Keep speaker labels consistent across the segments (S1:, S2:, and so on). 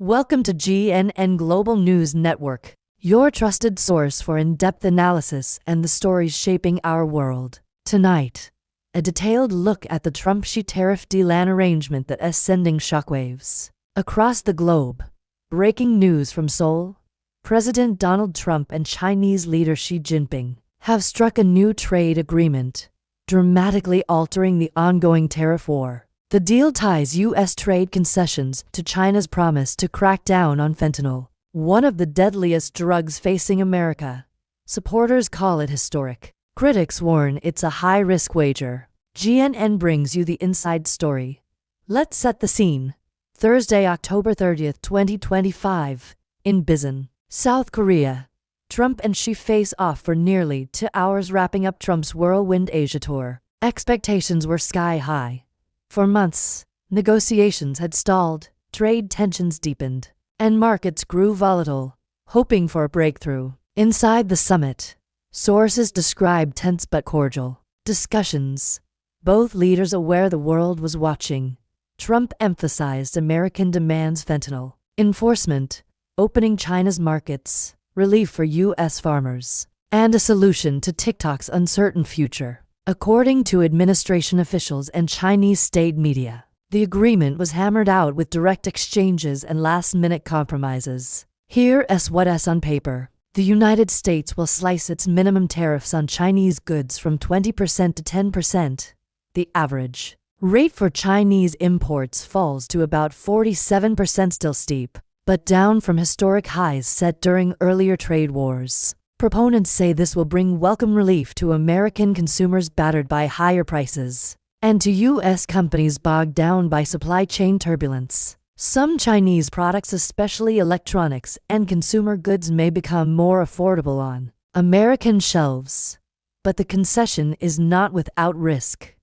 S1: Welcome to GNN Global News Network, your trusted source for in-depth analysis and the stories shaping our world. Tonight, a detailed look at the Trump-Xi tariff deal, an arrangement that is sending shockwaves across the globe. Breaking news from Seoul: President Donald Trump and Chinese leader Xi Jinping have struck a new trade agreement, dramatically altering the ongoing tariff war. The deal ties U.S. trade concessions to China's promise to crack down on fentanyl, one of the deadliest drugs facing America. Supporters call it historic. Critics warn it's a high-risk wager. GNN brings you the inside story. Let's set the scene. Thursday, October 30th, 2025, in Busan, South Korea. Trump and Xi face off for nearly 2 hours, wrapping up Trump's whirlwind Asia tour. Expectations were sky high. For months, negotiations had stalled, trade tensions deepened, and markets grew volatile, hoping for a breakthrough. Inside the summit, sources described tense but cordial discussions, both leaders aware the world was watching. Trump emphasized American demands: fentanyl enforcement, opening China's markets, relief for U.S. farmers, and a solution to TikTok's uncertain future. According to administration officials and Chinese state media, the agreement was hammered out with direct exchanges and last-minute compromises. Here's what's on paper. The United States will slice its minimum tariffs on Chinese goods from 20% to 10%. The average rate for Chinese imports falls to about 47%, still steep, but down from historic highs set during earlier trade wars. Proponents say this will bring welcome relief to American consumers battered by higher prices, and to U.S. companies bogged down by supply chain turbulence. Some Chinese products, especially electronics and consumer goods, may become more affordable on American shelves. But the concession is not without risk.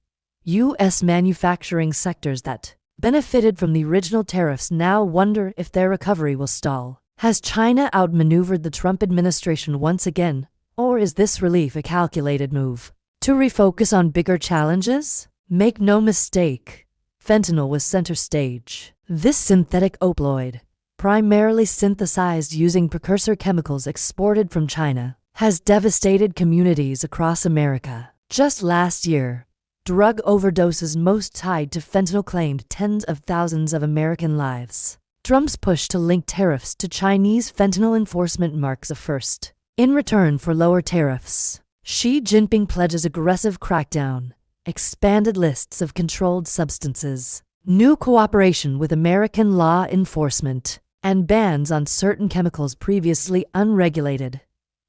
S1: U.S. manufacturing sectors that benefited from the original tariffs now wonder if their recovery will stall. Has China outmaneuvered the Trump administration once again, or is this relief a calculated move to refocus on bigger challenges? Make no mistake, fentanyl was center stage. This synthetic opioid, primarily synthesized using precursor chemicals exported from China, has devastated communities across America. Just last year, drug overdoses most tied to fentanyl claimed tens of thousands of American lives. Trump's push to link tariffs to Chinese fentanyl enforcement marks a first. In return for lower tariffs, Xi Jinping pledges aggressive crackdown, expanded lists of controlled substances, new cooperation with American law enforcement, and bans on certain chemicals previously unregulated.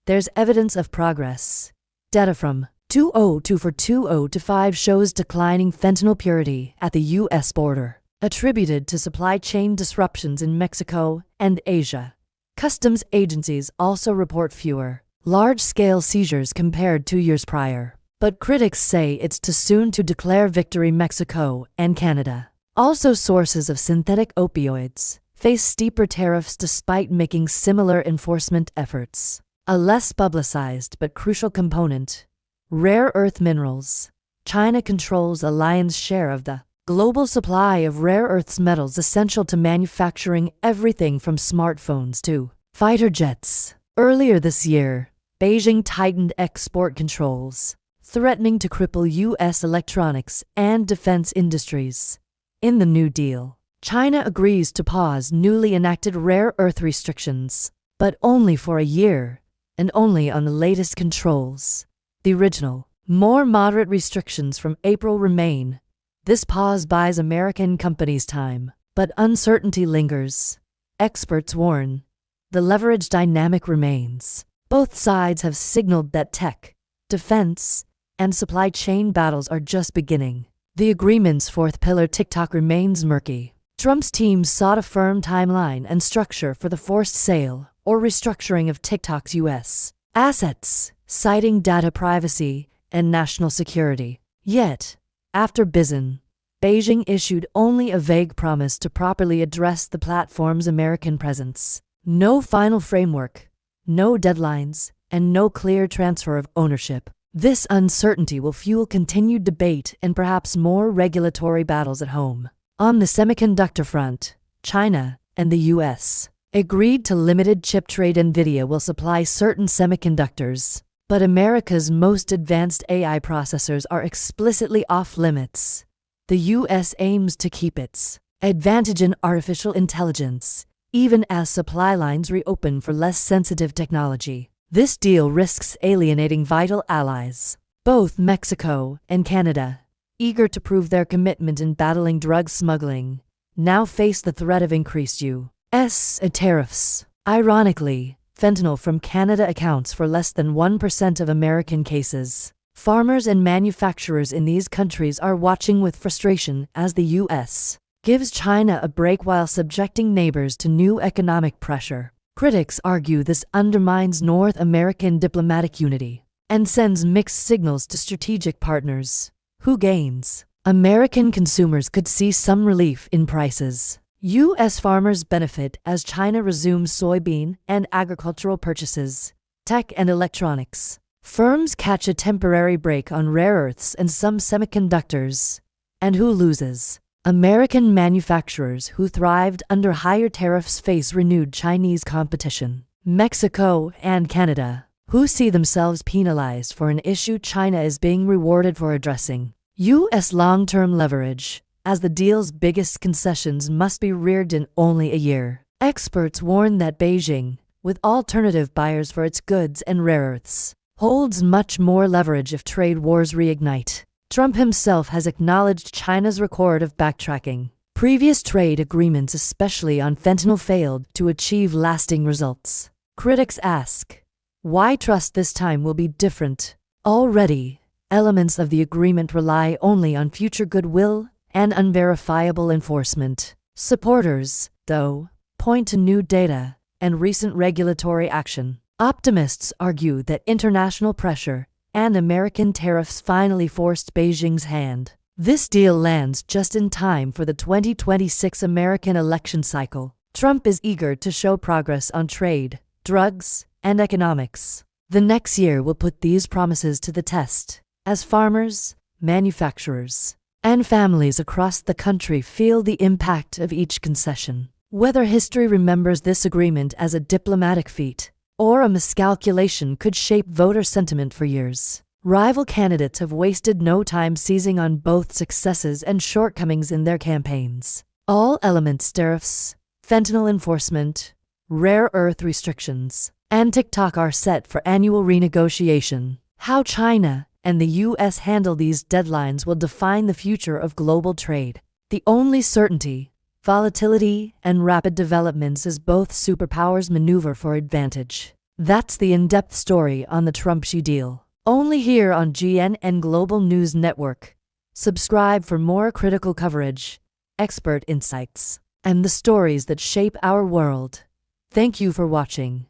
S1: There's evidence of progress. Data from 2024-2025 shows declining fentanyl purity at the U.S. border, attributed to supply chain disruptions in Mexico and Asia. Customs agencies also report fewer large-scale seizures compared to years prior. But critics say it's too soon to declare victory. Mexico and Canada, also sources of synthetic opioids, face steeper tariffs despite making similar enforcement efforts. A less publicized but crucial component: rare earth minerals. China controls a lion's share of the global supply of rare earths, metals essential to manufacturing everything from smartphones to fighter jets. Earlier this year, Beijing tightened export controls, threatening to cripple U.S. electronics and defense industries. In the New Deal, China agrees to pause newly enacted rare earth restrictions, but only for a year, and only on the latest controls. The original, more moderate restrictions from April remain. This pause buys American companies time, but uncertainty lingers. Experts warn the leverage dynamic remains. Both sides have signaled that tech, defense, and supply chain battles are just beginning. The agreement's fourth pillar, TikTok, remains murky. Trump's team sought a firm timeline and structure for the forced sale or restructuring of TikTok's U.S. assets, citing data privacy and national security. Yet, after Busan, Beijing issued only a vague promise to properly address the platform's American presence. No final framework, no deadlines, and no clear transfer of ownership. This uncertainty will fuel continued debate and perhaps more regulatory battles at home. On the semiconductor front, China, and the US agreed to limited chip trade. NVIDIA will supply certain semiconductors, but America's most advanced AI processors are explicitly off limits. The US aims to keep its advantage in artificial intelligence, even as supply lines reopen for less sensitive technology. This deal risks alienating vital allies. Both Mexico and Canada, eager to prove their commitment in battling drug smuggling, now face the threat of increased U.S. tariffs. Ironically, fentanyl from Canada accounts for less than 1% of American cases. Farmers and manufacturers in these countries are watching with frustration as the U.S. gives China a break while subjecting neighbors to new economic pressure. Critics argue this undermines North American diplomatic unity and sends mixed signals to strategic partners. Who gains? American consumers could see some relief in prices. U.S. farmers benefit as China resumes soybean and agricultural purchases. Tech and electronics firms catch a temporary break on rare earths and some semiconductors. And who loses? American manufacturers who thrived under higher tariffs face renewed Chinese competition. Mexico and Canada, who see themselves penalized for an issue China is being rewarded for addressing. U.S. long-term leverage, as the deal's biggest concessions must be reared in only a year. Experts warn that Beijing, with alternative buyers for its goods and rare earths, holds much more leverage if trade wars reignite. Trump himself has acknowledged China's record of backtracking. Previous trade agreements, especially on fentanyl, failed to achieve lasting results. Critics ask, why trust this time will be different? Already, elements of the agreement rely only on future goodwill and unverifiable enforcement. Supporters, though, point to new data and recent regulatory action. Optimists argue that international pressure and American tariffs finally forced Beijing's hand. This deal lands just in time for the 2026 American election cycle. Trump is eager to show progress on trade, drugs, and economics. The next year will put these promises to the test, as farmers, manufacturers, and families across the country feel the impact of each concession. Whether history remembers this agreement as a diplomatic feat or a miscalculation could shape voter sentiment for years. Rival candidates have wasted no time seizing on both successes and shortcomings in their campaigns. All elements, tariffs, fentanyl enforcement, rare earth restrictions, and TikTok are set for annual renegotiation. How China and the U.S. handle these deadlines will define the future of global trade. The only certainty, volatility, and rapid developments as both superpowers maneuver for advantage. That's the in-depth story on the Trump-Xi deal. Only here on GNN Global News Network. Subscribe for more critical coverage, expert insights, and the stories that shape our world. Thank you for watching.